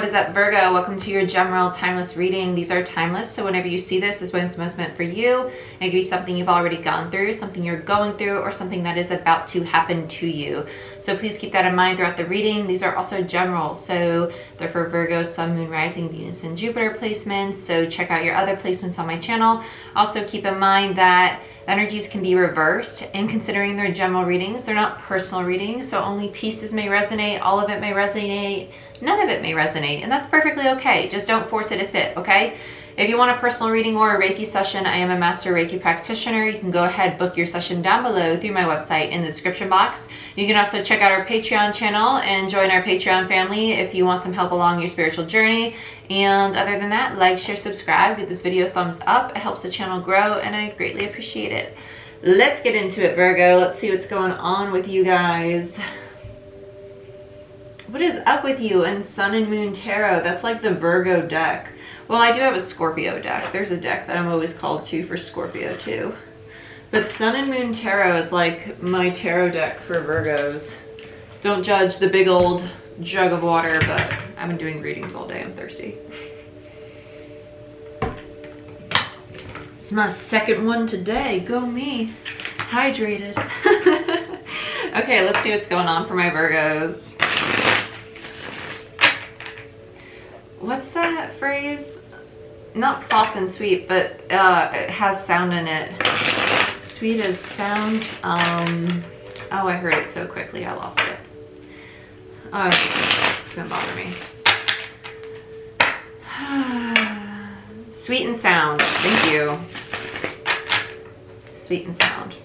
what is up, Virgo? Welcome to your general timeless reading. These are timeless, so whenever you see this is when it's most meant for you. It could be something you've already gone through, something you're going through, or something that is about to happen to you. So please keep that in mind throughout the reading. These are also general, so they're for Virgo, Sun, Moon, Rising, Venus, and Jupiter placements. So check out your other placements on my channel. Also keep in mind that energies can be reversed, and considering they're general readings, they're not personal readings, so only pieces may resonate, all of it may resonate, none of it may resonate, and that's perfectly okay. Just don't force it to fit, okay? If you want a personal reading or a Reiki session, I am a master Reiki practitioner. You can go ahead, book your session down below through my website in the description box. You can also check out our Patreon channel and join our Patreon family if you want some help along your spiritual journey. And other than that, like, share, subscribe, give this video a thumbs up. It helps the channel grow and I greatly appreciate it. Let's get into it, Virgo. Let's see what's going on with you guys. What is up with you and Sun and Moon Tarot? That's like the Virgo deck. Well, I do have a Scorpio deck. There's a deck that I'm always called to for Scorpio too. But Sun and Moon Tarot is like my tarot deck for Virgos. Don't judge the big old jug of water, but I've been doing readings all day. I'm thirsty. It's my second one today. Go me. Hydrated. Okay, let's see what's going on for my Virgos. What's that phrase? Not soft and sweet, but it has sound in it. Sweet as sound. Oh, I heard it so quickly I lost it. Oh, it's gonna bother me. Sweet and sound. Thank you. Sweet and sound.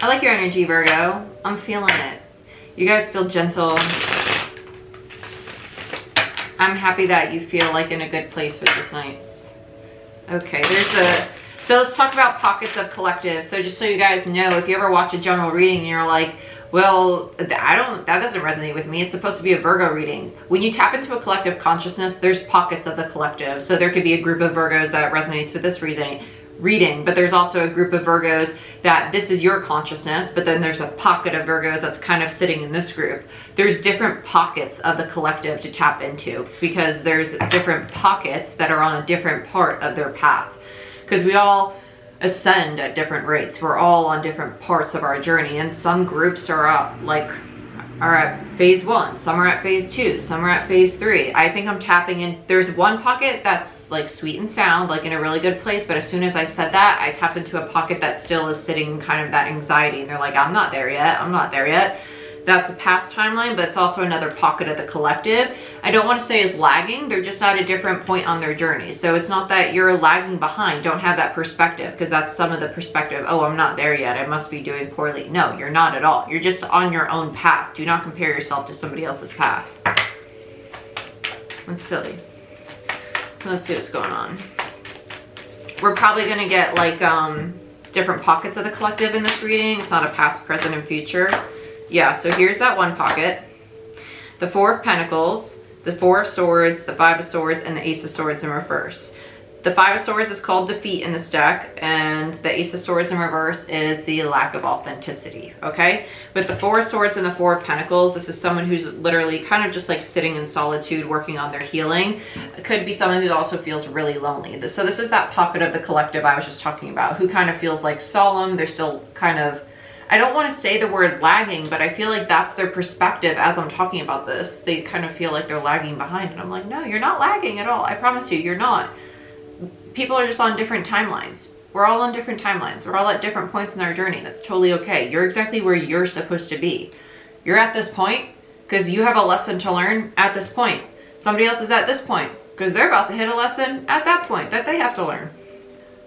I like your energy, Virgo. I'm feeling it. You guys feel gentle. I'm happy that you feel like in a good place, which is nice. Okay, so let's talk about pockets of collective. So just so you guys know, if you ever watch a general reading and you're like, well, that doesn't resonate with me. It's supposed to be a Virgo reading. When you tap into a collective consciousness, there's pockets of the collective. So there could be a group of Virgos that resonates with this reading, but there's also a group of Virgos that this is your consciousness, but then there's a pocket of Virgos that's kind of sitting in this group. There's different pockets of the collective to tap into because there's different pockets that are on a different part of their path, because we all ascend at different rates. We're all on different parts of our journey, and some groups are at phase 1, some are at phase 2, some are at phase 3. I think I'm tapping in. There's one pocket that's like sweet and sound, like in a really good place, but as soon as I said that, I tapped into a pocket that still is sitting in kind of that anxiety, and they're like, I'm not there yet, I'm not there yet. That's the past timeline, but it's also another pocket of the collective. I don't want to say is lagging, they're just at a different point on their journey. So it's not that you're lagging behind, don't have that perspective, because that's some of the perspective, oh, I'm not there yet, I must be doing poorly. No, you're not at all. You're just on your own path. Do not compare yourself to somebody else's path. That's silly. Let's see what's going on. We're probably going to get like different pockets of the collective in this reading. It's not a past, present, and future. Yeah, so here's that one pocket. The Four of Pentacles, the Four of Swords, the Five of Swords, and the Ace of Swords in reverse. The Five of Swords is called defeat in this deck, and the Ace of Swords in reverse is the lack of authenticity, okay? With the Four of Swords and the Four of Pentacles, this is someone who's literally kind of just like sitting in solitude, working on their healing. It could be someone who also feels really lonely. So this is that pocket of the collective I was just talking about, who kind of feels like solemn. They're still kind of, I don't want to say the word lagging, but I feel like that's their perspective as I'm talking about this. They kind of feel like they're lagging behind, and I'm like, no, you're not lagging at all. I promise you, you're not. People are just on different timelines. We're all on different timelines. We're all at different points in our journey. That's totally okay. You're exactly where you're supposed to be. You're at this point because you have a lesson to learn at this point. Somebody else is at this point because they're about to hit a lesson at that point that they have to learn.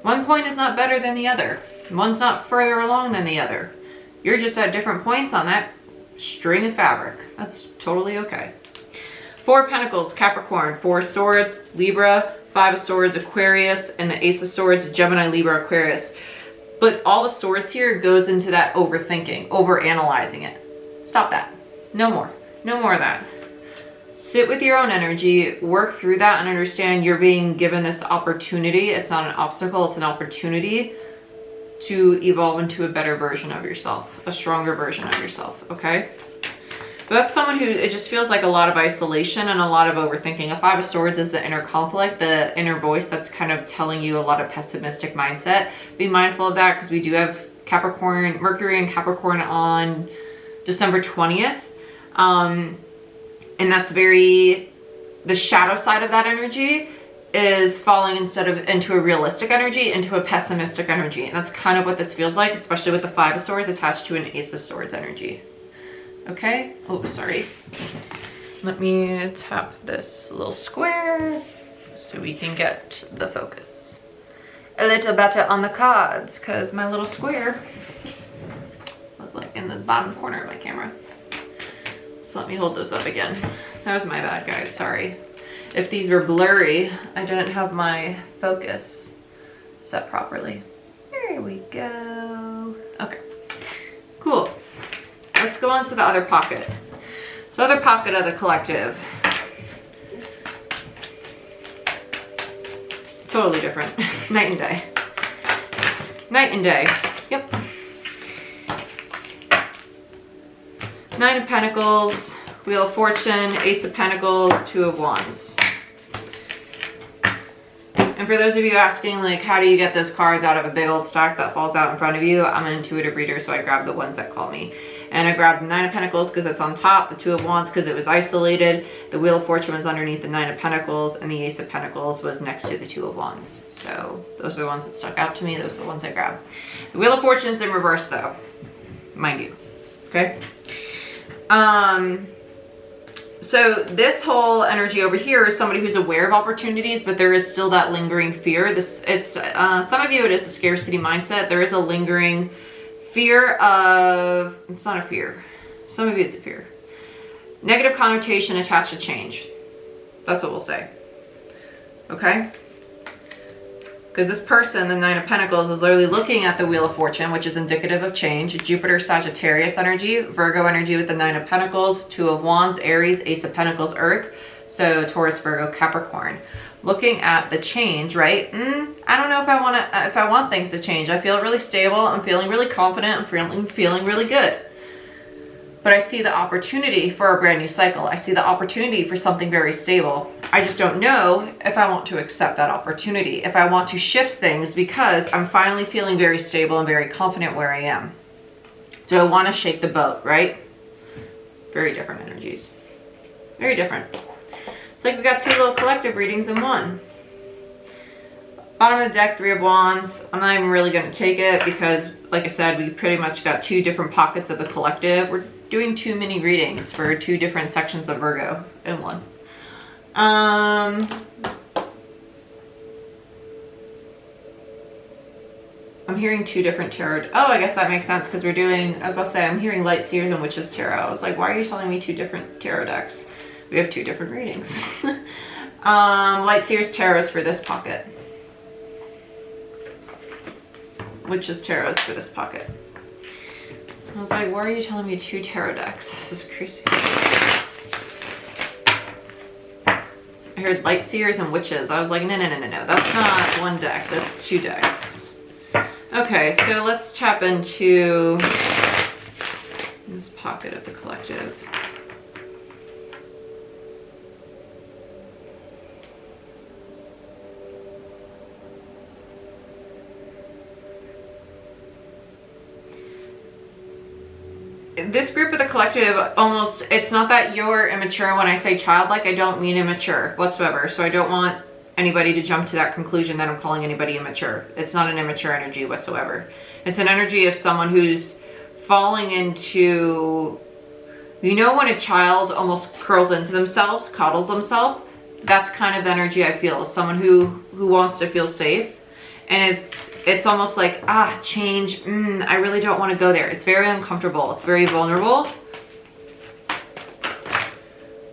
One point is not better than the other. One's not further along than the other. You're just at different points on that string of fabric. That's totally okay. Four of Pentacles, Capricorn, Four of Swords, Libra, Five of Swords, Aquarius, and the Ace of Swords, Gemini, Libra, Aquarius. But all the swords here goes into that overthinking, overanalyzing it. Stop that. No more. No more of that. Sit with your own energy, work through that, and understand you're being given this opportunity. It's not an obstacle, it's an opportunity to evolve into a better version of yourself, a stronger version of yourself, okay? But that's someone who, it just feels like a lot of isolation and a lot of overthinking. A Five of Swords is the inner conflict, the inner voice that's kind of telling you a lot of pessimistic mindset. Be mindful of that because we do have Capricorn, Mercury and Capricorn on December 20th. And that's very, the shadow side of that energy is falling into a realistic energy, into a pessimistic energy. And that's kind of what this feels like, especially with the Five of Swords attached to an Ace of Swords energy. Okay. Oh, sorry. Let me tap this little square so we can get the focus a little better on the cards, because my little square was like in the bottom corner of my camera. So let me hold those up again. That was my bad, guys. Sorry. If these were blurry, I didn't have my focus set properly. There we go. Okay. Cool. Let's go on to the other pocket. So other pocket of the collective. Totally different. Night and day. Night and day. Yep. Nine of Pentacles, Wheel of Fortune, Ace of Pentacles, Two of Wands. And for those of you asking, like, how do you get those cards out of a big old stack that falls out in front of you? I'm an intuitive reader, so I grabbed the ones that call me. And I grabbed the Nine of Pentacles because it's on top, the Two of Wands because it was isolated, the Wheel of Fortune was underneath the Nine of Pentacles, and the Ace of Pentacles was next to the Two of Wands. So those are the ones that stuck out to me. Those are the ones I grabbed. The Wheel of Fortune is in reverse, though, mind you. Okay? So this whole energy over here is somebody who's aware of opportunities, but there is still that lingering fear. Some of you, it is a scarcity mindset. There is a lingering fear of, it's not a fear. Some of you, it's a fear. Negative connotation attached to change. That's what we'll say. Okay? Because this person, the Nine of Pentacles, is literally looking at the Wheel of Fortune, which is indicative of change. Jupiter, Sagittarius energy, Virgo energy with the Nine of Pentacles, Two of Wands, Aries, Ace of Pentacles, Earth. So Taurus, Virgo, Capricorn. Looking at the change, right? I don't know if I want things to change. I feel really stable. I'm feeling really confident. I'm feeling really good. But I see the opportunity for a brand new cycle. I see the opportunity for something very stable. I just don't know if I want to accept that opportunity, if I want to shift things because I'm finally feeling very stable and very confident where I am. Do I want to shake the boat, right? Very different energies. Very different. It's like we got two little collective readings in one. Bottom of the deck, Three of Wands. I'm not even really going to take it because, like I said, we pretty much got two different pockets of the collective. We're doing too many readings for two different sections of Virgo in one. I'm hearing two different tarot. Oh, I guess that makes sense because we're doing, I was about to say, I'm hearing Light Seers and Witches Tarot. I was like, why are you telling me two different tarot decks? We have two different readings. Light Seers Tarot is for this pocket. Witches Tarot is for this pocket. I was like, why are you telling me two tarot decks? This is crazy. I heard Light Seers and Witches. I was like, no. That's not one deck. That's two decks. Okay, so let's tap into this pocket of the collective. This group of the collective, almost, it's not that you're immature. When I say childlike, I don't mean immature whatsoever. So I don't want anybody to jump to that conclusion that I'm calling anybody immature. It's not an immature energy whatsoever. It's an energy of someone who's falling into, you know, when a child almost curls into themselves, coddles themselves, that's kind of the energy I feel. Someone who wants to feel safe. And it's almost like, change, I really don't want to go there. It's very uncomfortable. It's very vulnerable.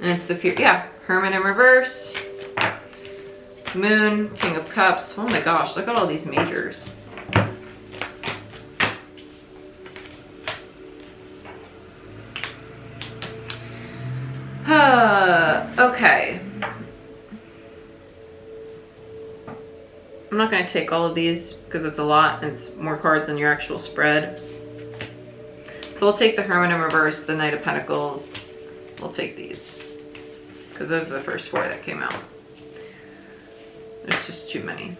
And it's the fear, Hermit in reverse. Moon, King of Cups. Oh my gosh, look at all these majors. Okay. I'm not going to take all of these because it's a lot and it's more cards than your actual spread. So we'll take the Hermit in reverse, the Knight of Pentacles, We'll take these because those are the first 4 that came out. There's just too many.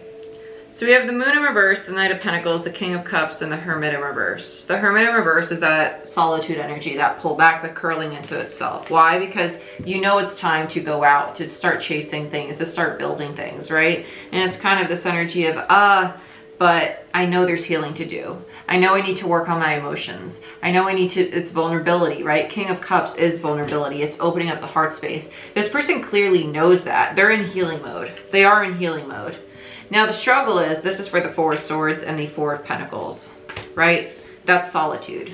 So we have the Moon in reverse, the Knight of Pentacles, the King of Cups, and the Hermit in reverse. The Hermit in reverse is that solitude energy, that pull back, the curling into itself. Why? Because you know it's time to go out, to start chasing things, to start building things, right? And it's kind of this energy of, but I know there's healing to do. I know I need to work on my emotions. I know I need to, it's vulnerability, right? King of Cups is vulnerability. It's opening up the heart space. This person clearly knows that. They're in healing mode. They are in healing mode. Now the struggle is, this is for the 4 of Swords and the 4 of Pentacles, right? That's solitude.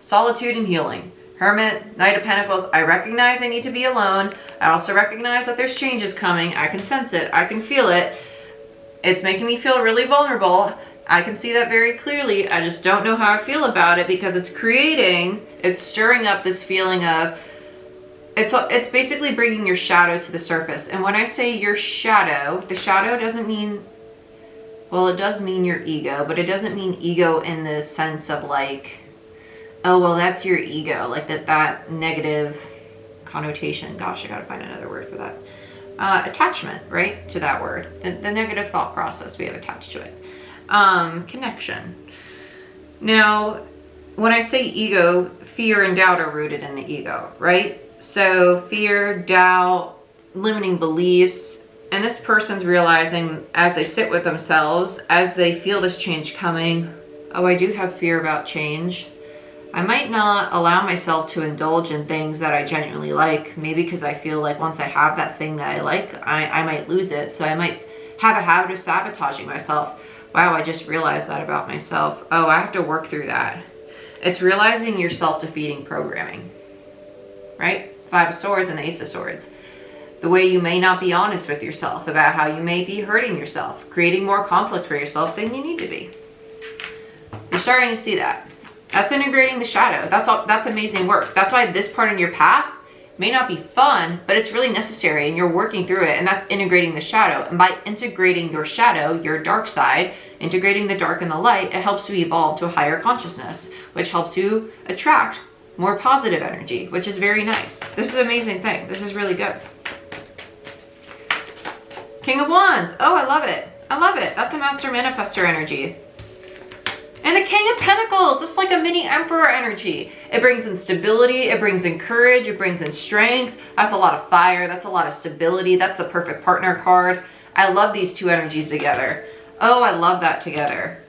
Solitude and healing. Hermit, Knight of Pentacles, I recognize I need to be alone. I also recognize that there's changes coming. I can sense it. I can feel it. It's making me feel really vulnerable. I can see that very clearly. I just don't know how I feel about it because it's stirring up this feeling of, it's basically bringing your shadow to the surface. And when I say your shadow, the shadow doesn't mean, well, it does mean your ego, but it doesn't mean ego in the sense of like, oh, well, that's your ego. Like that negative connotation. Gosh, I gotta find another word for that. Attachment, right? To that word. The negative thought process we have attached to it. Connection. Now, when I say ego, fear and doubt are rooted in the ego, right? So fear, doubt, limiting beliefs, and this person's realizing as they sit with themselves, as they feel this change coming, oh, I do have fear about change. I might not allow myself to indulge in things that I genuinely like, maybe because I feel like once I have that thing that I like, I might lose it. So I might have a habit of sabotaging myself. Wow, I just realized that about myself. Oh, I have to work through that. It's realizing your self-defeating programming, right? 5 of Swords and the Ace of Swords. The way you may not be honest with yourself about how you may be hurting yourself, creating more conflict for yourself than you need to be. You're starting to see that. That's integrating the shadow. That's amazing work. That's why this part in your path may not be fun, but it's really necessary and you're working through it, and that's integrating the shadow. And by integrating your shadow, your dark side, integrating the dark and the light, it helps you evolve to a higher consciousness, which helps you attract more positive energy, which is very nice. This is an amazing thing. This is really good. King of Wands. Oh, I love it. I love it. That's a Master Manifestor energy. And the King of Pentacles. This is like a mini Emperor energy. It brings in stability. It brings in courage. It brings in strength. That's a lot of fire. That's a lot of stability. That's the perfect partner card. I love these 2 energies together. Oh, I love that together.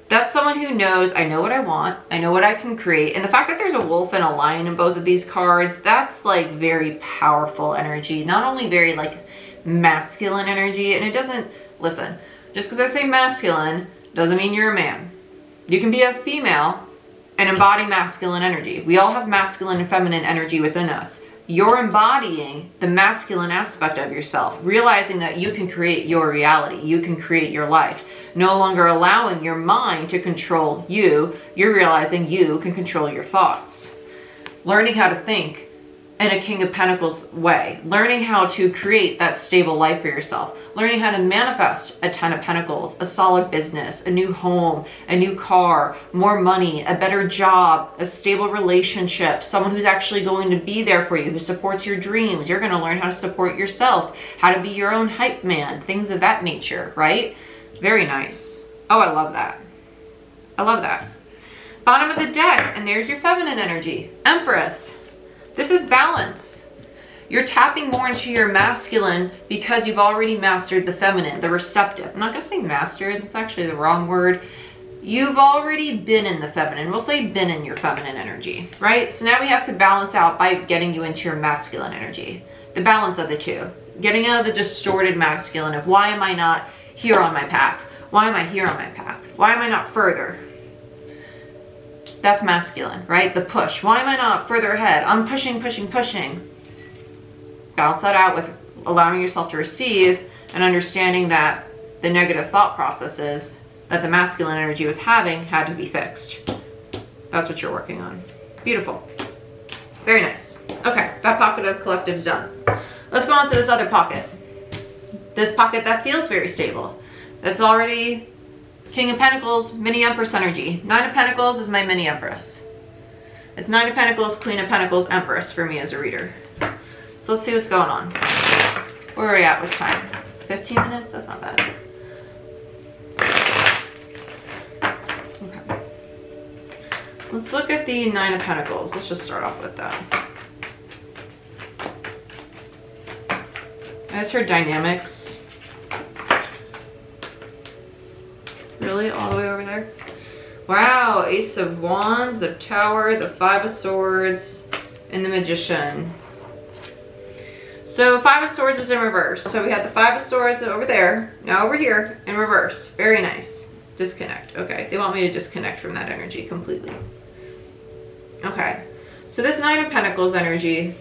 That's someone who knows, I know what I want, I know what I can create. And the fact that there's a wolf and a lion in both of these cards, that's like very powerful energy. Not only very like masculine energy, and it doesn't, listen, just because I say masculine doesn't mean you're a man. You can be a female and embody masculine energy. We all have masculine and feminine energy within us. You're embodying the masculine aspect of yourself, realizing that you can create your reality, you can create your life. No longer allowing your mind to control you, you're realizing you can control your thoughts. Learning how to think in a King of Pentacles way. Learning how to create that stable life for yourself. Learning how to manifest a 10 of Pentacles, a solid business, a new home, a new car, more money, a better job, a stable relationship, someone who's actually going to be there for you, who supports your dreams. You're going to learn how to support yourself, how to be your own hype man, things of that nature, right? Very nice. Oh, I love that. I love that. Bottom of the deck, and there's your feminine energy. Empress. This is balance. You're tapping more into your masculine because you've already mastered the feminine, the receptive. I'm not going to say mastered. That's actually the wrong word. You've already been in the feminine. We'll say been in your feminine energy, right? So now we have to balance out by getting you into your masculine energy. The balance of the 2. Getting out of the distorted masculine of why am I not here on my path? Why am I here on my path? Why am I not further? That's masculine, right? The push. Why am I not further ahead? I'm pushing, pushing, pushing. Balance that out with allowing yourself to receive and understanding that the negative thought processes that the masculine energy was having had to be fixed. That's what you're working on. Beautiful. Very nice. Okay, that pocket of the collective's done. Let's go on to this other pocket. This pocket that feels very stable. That's already King of Pentacles, mini Empress energy. 9 of Pentacles is my mini Empress. It's Nine of Pentacles, Queen of Pentacles, Empress for me as a reader. So let's see what's going on. Where are we at with time? 15 minutes? That's not bad. Okay. Let's look at the Nine of Pentacles. Let's just start off with that. As her dynamics. Really? All the way over there? Wow, Ace of Wands, the Tower, the Five of Swords, and the Magician. So Five of Swords is in reverse. So we had the Five of Swords over there, now over here, in reverse. Very nice. Disconnect. Okay, they want me to disconnect from that energy completely. Okay, so this Nine of Pentacles energy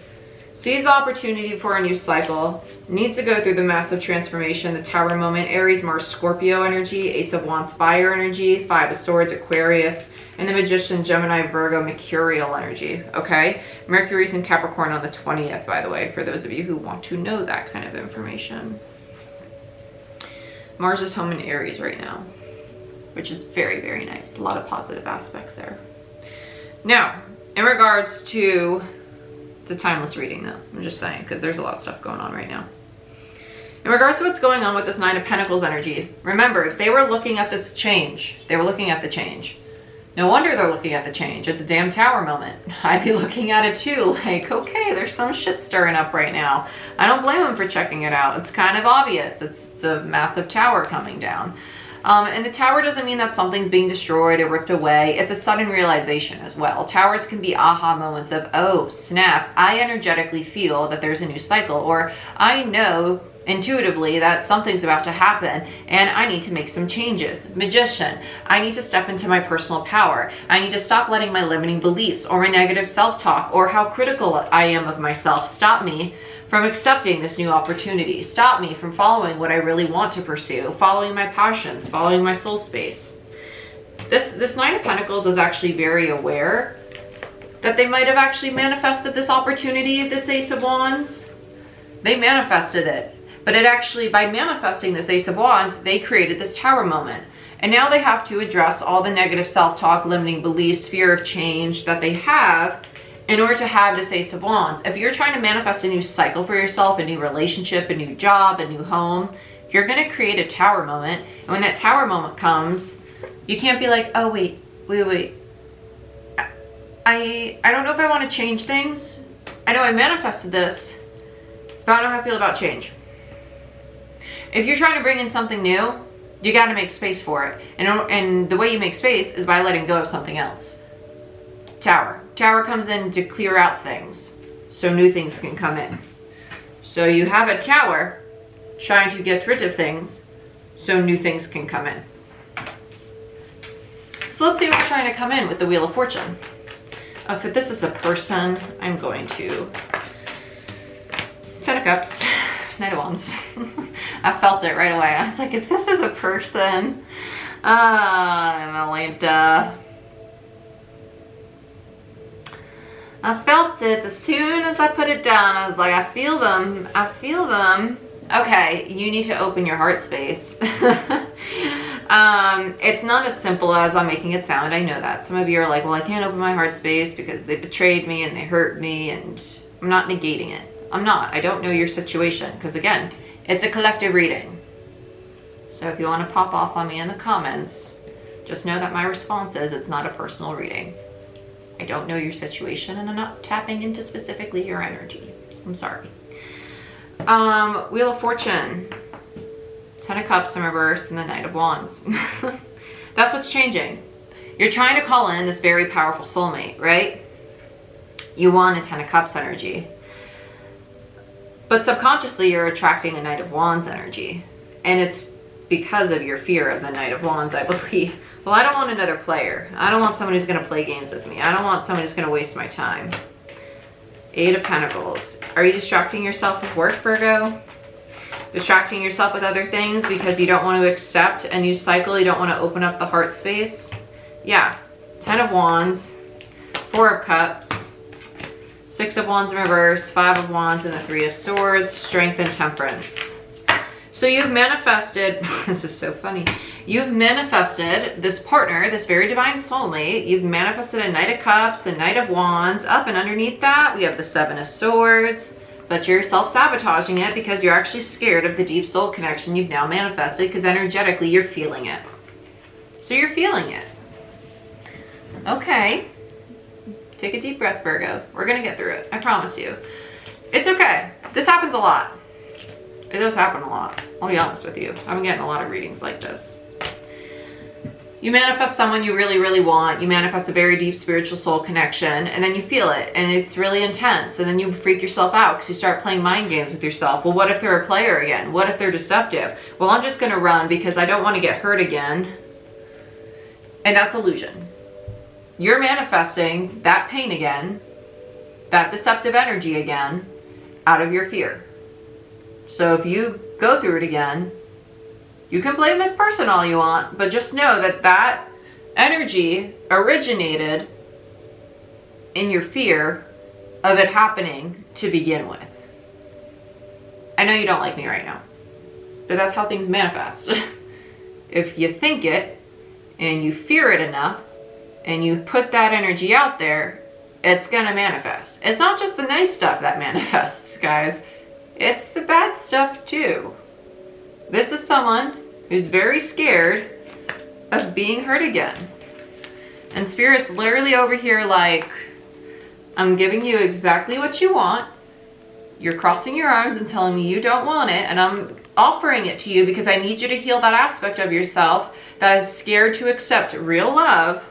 sees the opportunity for a new cycle, needs to go through the massive transformation, the Tower moment, Aries, Mars, Scorpio energy, Ace of Wands, fire energy, Five of Swords, Aquarius, and the Magician, Gemini, Virgo, Mercurial energy, okay? Mercury's in Capricorn on the 20th, by the way, for those of you who want to know that kind of information. Mars is home in Aries right now, which is very, very nice. A lot of positive aspects there. Now, in regards to, it's a timeless reading though, I'm just saying, because there's a lot of stuff going on right now. In regards to what's going on with this Nine of Pentacles energy, remember, they were looking at this change. They were looking at the change. No wonder they're looking at the change. It's a damn Tower moment. I'd be looking at it too, like, okay, there's some shit stirring up right now. I don't blame them for checking it out. It's kind of obvious. It's a massive tower coming down. And the tower doesn't mean that something's being destroyed or ripped away. It's a sudden realization as well. Towers can be aha moments of, oh, snap, I energetically feel that there's a new cycle, or I know intuitively that something's about to happen and I need to make some changes. Magician, I need to step into my personal power. I need to stop letting my limiting beliefs or my negative self-talk or how critical I am of myself stop me from accepting this new opportunity. Stop me from following what I really want to pursue, following my passions, following my soul space. This Nine of Pentacles is actually very aware that they might have actually manifested this opportunity, this Ace of Wands. They manifested it. But it actually, by manifesting this Ace of Wands, they created this Tower moment. And now they have to address all the negative self-talk, limiting beliefs, fear of change that they have in order to have this Ace of Wands. If you're trying to manifest a new cycle for yourself, a new relationship, a new job, a new home, you're going to create a Tower moment. And when that Tower moment comes, you can't be like, oh, wait. I don't know if I want to change things. I know I manifested this, but I don't know how I feel about change. If you're trying to bring in something new, you got to make space for it. And the way you make space is by letting go of something else. Tower. Tower comes in to clear out things so new things can come in. So you have a tower trying to get rid of things so new things can come in. So let's see what's trying to come in with the Wheel of Fortune. If this is a person, I'm going to Ten of Cups, Knight of Wands. I felt it right away. I was like, if this is a person, Melinda. I felt it as soon as I put it down. I was like, I feel them. I feel them. Okay, you need to open your heart space. It's not as simple as I'm making it sound. I know that. Some of you are like, well, I can't open my heart space because they betrayed me and they hurt me, and I'm not negating it. I'm not. I don't know your situation because, again, it's a collective reading. So if you want to pop off on me in the comments, just know that my response is it's not a personal reading. I don't know your situation and I'm not tapping into specifically your energy. I'm sorry. Wheel of Fortune, Ten of Cups in reverse, and the Knight of Wands. That's what's changing. You're trying to call in this very powerful soulmate, right? You want a Ten of Cups energy. But subconsciously, you're attracting a Knight of Wands energy. And it's because of your fear of the Knight of Wands, I believe. Well, I don't want another player. I don't want someone who's going to play games with me. I don't want someone who's going to waste my time. Eight of Pentacles. Are you distracting yourself with work, Virgo? Distracting yourself with other things because you don't want to accept a new cycle? You don't want to open up the heart space? Yeah. Ten of Wands. Four of Cups. Six of Wands in reverse. Five of Wands and the Three of Swords. Strength and Temperance. So you've manifested, this is so funny. You've manifested this partner, this very divine soulmate. You've manifested a Knight of Cups, a Knight of Wands. Up and underneath that, we have the Seven of Swords. But you're self-sabotaging it because you're actually scared of the deep soul connection you've now manifested, because energetically you're feeling it. So you're feeling it. Okay. Take a deep breath, Virgo. We're going to get through it. I promise you. It's okay. This happens a lot. It does happen a lot. I'll be honest with you. I've been getting a lot of readings like this. You manifest someone you really, really want. You manifest a very deep spiritual soul connection, and then you feel it, and it's really intense, and then you freak yourself out because you start playing mind games with yourself. Well, what if they're a player again? What if they're deceptive? Well, I'm just going to run because I don't want to get hurt again. And that's illusion. You're manifesting that pain again, that deceptive energy again, out of your fear. So if you go through it again, you can blame this person all you want, but just know that that energy originated in your fear of it happening to begin with. I know you don't like me right now, but that's how things manifest. If you think it and you fear it enough and you put that energy out there, it's gonna manifest. It's not just the nice stuff that manifests, guys. It's the bad stuff too. This is someone who's very scared of being hurt again. And Spirit's literally over here like, I'm giving you exactly what you want. You're crossing your arms and telling me you don't want it, and I'm offering it to you because I need you to heal that aspect of yourself that is scared to accept real love.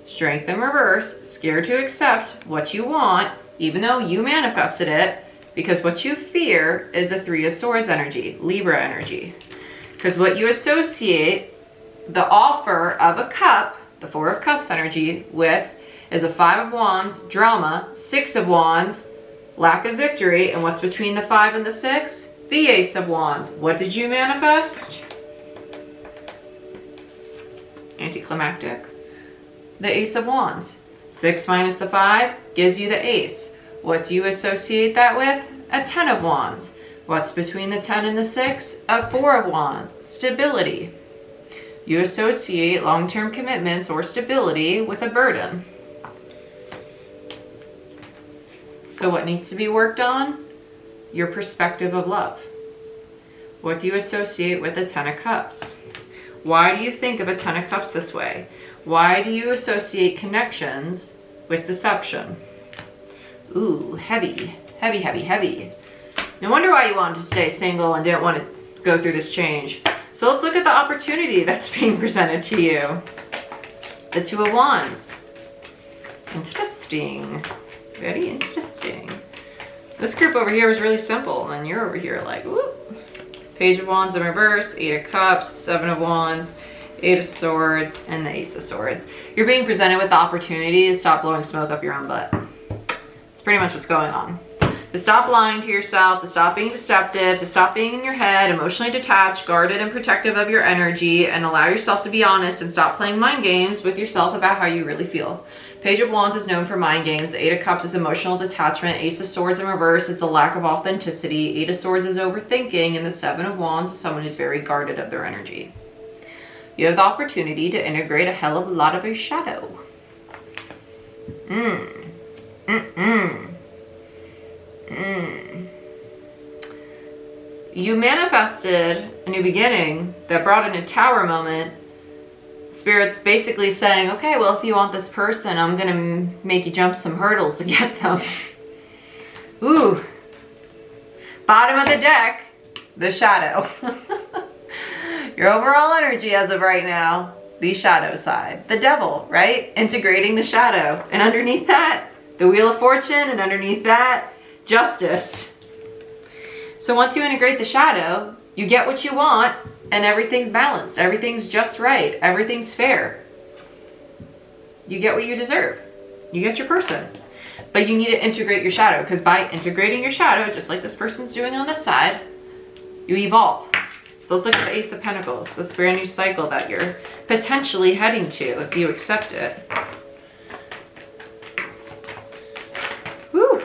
Strength in reverse, scared to accept what you want, even though you manifested it, because what you fear is the Three of Swords energy, Libra energy. Because what you associate the offer of a cup, the Four of Cups energy, with is a Five of Wands, drama, Six of Wands, lack of victory, and what's between the 5 and the 6? The Ace of Wands. What did you manifest? Anticlimactic. The Ace of Wands. 6 minus the 5 gives you the Ace. What do you associate that with? A 10 of Wands. What's between the 10 and the 6? A 4 of Wands. Stability. You associate long-term commitments or stability with a burden. So what needs to be worked on? Your perspective of love. What do you associate with a 10 of Cups? Why do you think of a 10 of Cups this way? Why do you associate connections with deception? Ooh, heavy, heavy, heavy, heavy. No wonder why you wanted to stay single and didn't want to go through this change. So let's look at the opportunity that's being presented to you. The Two of Wands. Interesting. Very interesting. This group over here was really simple, and you're over here like, whoop. Page of Wands in reverse, 8 of Cups, 7 of Wands, 8 of Swords, and the Ace of Swords. You're being presented with the opportunity to stop blowing smoke up your own butt. It's pretty much what's going on. To stop lying to yourself, to stop being deceptive, to stop being in your head, emotionally detached, guarded, and protective of your energy, and allow yourself to be honest and stop playing mind games with yourself about how you really feel. Page of Wands is known for mind games. The 8 of Cups is emotional detachment. Ace of Swords in reverse is the lack of authenticity. 8 of Swords is overthinking. And the 7 of Wands is someone who's very guarded of their energy. You have the opportunity to integrate a hell of a lot of your shadow. You manifested a new beginning that brought in a tower moment. Spirit's basically saying, okay, well, if you want this person, I'm going to make you jump some hurdles to get them. Ooh. Bottom of the deck, the shadow. Your overall energy as of right now, the shadow side. The devil, right? Integrating the shadow. And underneath that, the Wheel of Fortune, and underneath that, justice. So once you integrate the shadow, you get what you want, and everything's balanced. Everything's just right. Everything's fair. You get what you deserve. You get your person. But you need to integrate your shadow, because by integrating your shadow, just like this person's doing on this side, you evolve. So let's look at the Ace of Pentacles, this brand new cycle that you're potentially heading to if you accept it. Woo!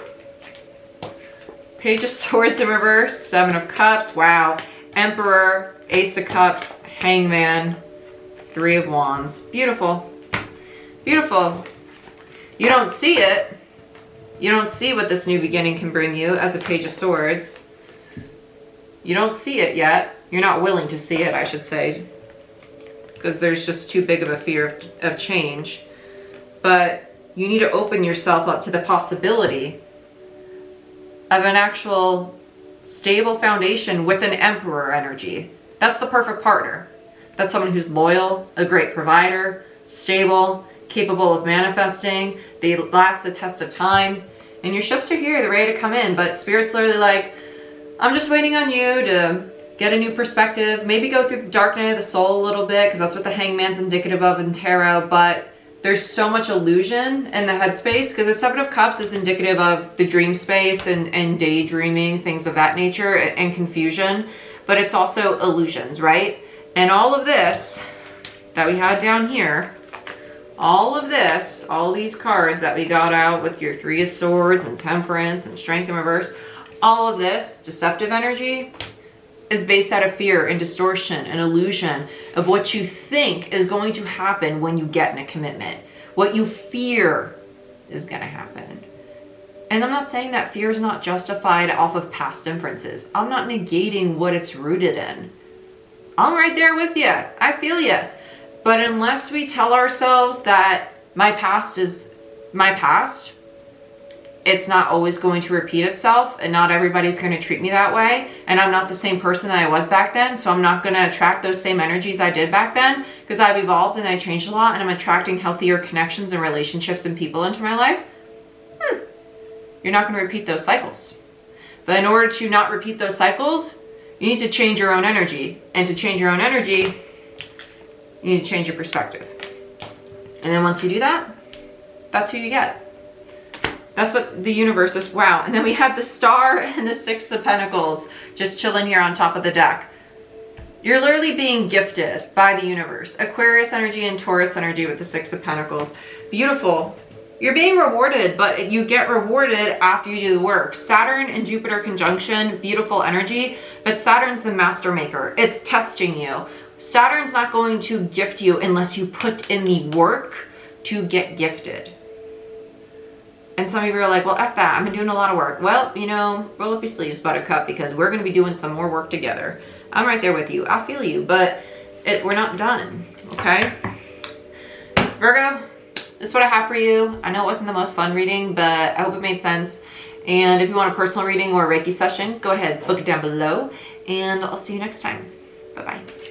Page of Swords in reverse, 7 of Cups. Wow. Emperor, Ace of Cups, Hangman, Three of Wands. Beautiful. Beautiful. You don't see it. You don't see what this new beginning can bring you as a Page of Swords. You don't see it yet. You're not willing to see it, I should say, because there's just too big of a fear of change. But you need to open yourself up to the possibility of an actual stable foundation with an Emperor energy. That's the perfect partner. That's someone who's loyal, a great provider, stable, capable of manifesting. They last the test of time. And your ships are here, they're ready to come in, but Spirit's literally like, I'm just waiting on you to get a new perspective, maybe go through the dark night of the soul a little bit, because that's what the Hangman's indicative of in tarot, but there's so much illusion in the headspace, because the Seven of Cups is indicative of the dream space and daydreaming, things of that nature, and confusion, but it's also illusions, right? And all of this that we had down here, all of this, all these cards that we got out with your Three of Swords and Temperance and Strength in reverse, all of this deceptive energy is based out of fear and distortion and illusion of what you think is going to happen when you get in a commitment. What you fear is going to happen. And I'm not saying that fear is not justified off of past inferences. I'm not negating what it's rooted in. I'm right there with you. I feel you. But unless we tell ourselves that my past is my past, it's not always going to repeat itself, and not everybody's going to treat me that way, and I'm not the same person that I was back then, so I'm not going to attract those same energies I did back then, because I've evolved and I changed a lot, and I'm attracting healthier connections and relationships and people into my life. You're not going to repeat those cycles. But in order to not repeat those cycles, you need to change your own energy, and to change your own energy, you need to change your perspective. And then once you do that, that's who you get. That's what the universe is. Wow. And then we had the Star and the Six of Pentacles just chilling here on top of the deck. You're literally being gifted by the universe. Aquarius energy and Taurus energy with the Six of Pentacles. Beautiful. You're being rewarded, but you get rewarded after you do the work. Saturn and Jupiter conjunction, beautiful energy, but Saturn's the master maker. It's testing you. Saturn's not going to gift you unless you put in the work to get gifted. And some of you are like, well, F that, I've been doing a lot of work. Well, you know, roll up your sleeves, Buttercup, because we're going to be doing some more work together. I'm right there with you. I feel you, but we're not done, okay? Virgo, this is what I have for you. I know it wasn't the most fun reading, but I hope it made sense. And if you want a personal reading or a Reiki session, go ahead, book it down below. And I'll see you next time. Bye-bye.